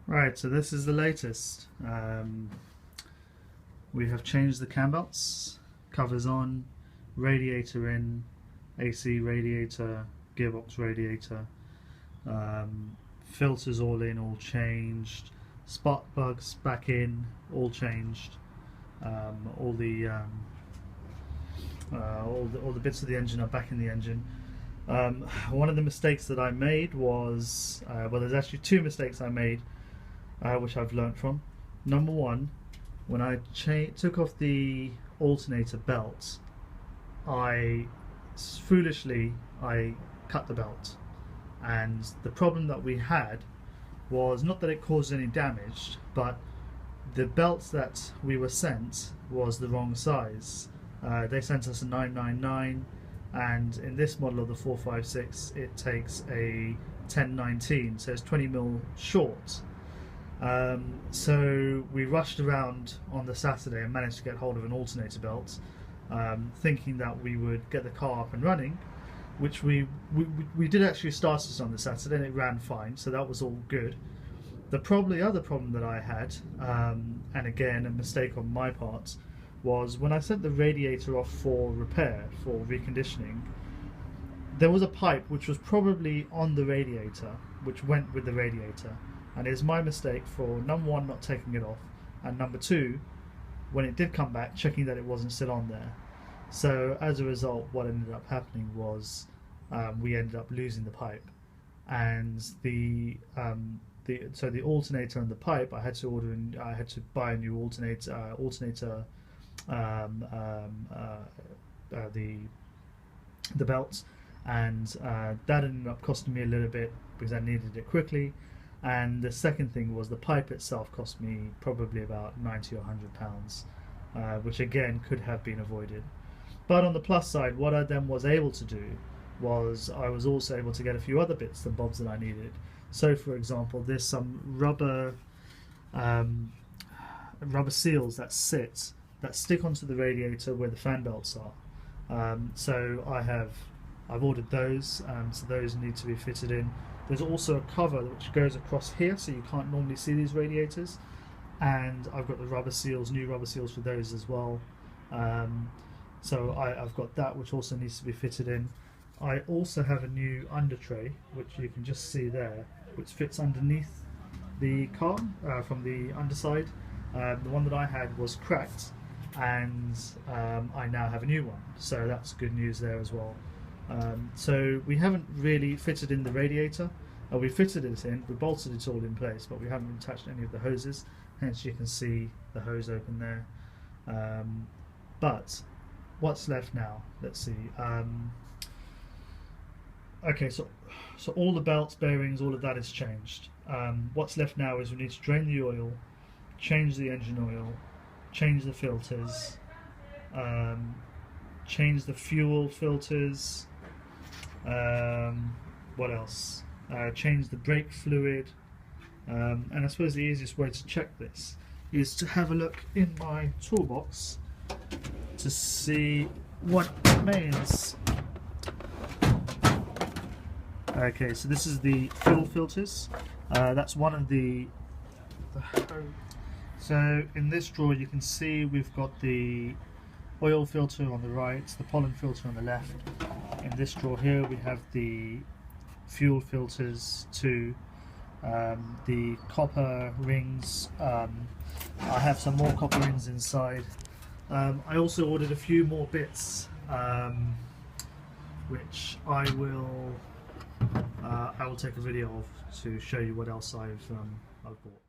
Right, so this is the latest. We have changed the Cambelts, covers on, radiator in, AC radiator, gearbox radiator, filters all in, all changed, spark plugs back in, all changed, all the bits of the engine are back in the engine. One of the mistakes that I made was, well, there's actually two mistakes I made, which I've learnt from. Number one, when I took off the alternator belt, foolishly I cut the belt, and the problem that we had was not that it caused any damage, but the belt that we were sent was the wrong size. They sent us a 999, and in this model of the 456 it takes a 1019, so it's 20mm short. So we rushed around on the Saturday and managed to get hold of an alternator belt, thinking that we would get the car up and running, which we did actually start it on the Saturday and it ran fine, so that was all good. The other problem that I had, and again a mistake on my part, was when I sent the radiator off for repair, for reconditioning, there was a pipe which was probably on the radiator, which went with the radiator, and it's my mistake for number one, not taking it off, and number two, when it did come back, checking that it wasn't still on there. So as a result, what ended up happening was we ended up losing the pipe, and the alternator and the pipe, I had to buy a new alternator, the belts, and that ended up costing me a little bit because I needed it quickly. And the second thing was the pipe itself cost me probably about £90 or £100, which again could have been avoided. But on the plus side, what I then was able to do was I was also able to get a few other bits and bobs that I needed. So for example, there's some rubber seals that stick onto the radiator where the fan belts are. So I've ordered those, so those need to be fitted in. There's also a cover which goes across here, so you can't normally see these radiators, and I've got the rubber seals, new rubber seals for those as well. So I've got that, which also needs to be fitted in. I also have a new under tray, which you can just see there, which fits underneath the car from the underside. The one that I had was cracked, and I now have a new one, so that's good news there as well. So we haven't really fitted in the radiator. We fitted it in, we bolted it all in place, but we haven't attached any of the hoses, hence you can see the hose open there. But what's left now? Let's see. Okay, so all the belts, bearings, all of that is changed. What's left now is we need to drain the oil, change the engine oil, change the filters, change the fuel filters, what else? Change the brake fluid, and I suppose the easiest way to check this is to have a look in my toolbox to see what it means. Okay, so this is the fuel filters. That's one of the so in this drawer you can see we've got the oil filter on the right, the pollen filter on the left. In this drawer here we have the fuel filters too, the copper rings. I have some more copper rings inside. I also ordered a few more bits, which I will take a video of to show you what else I've bought.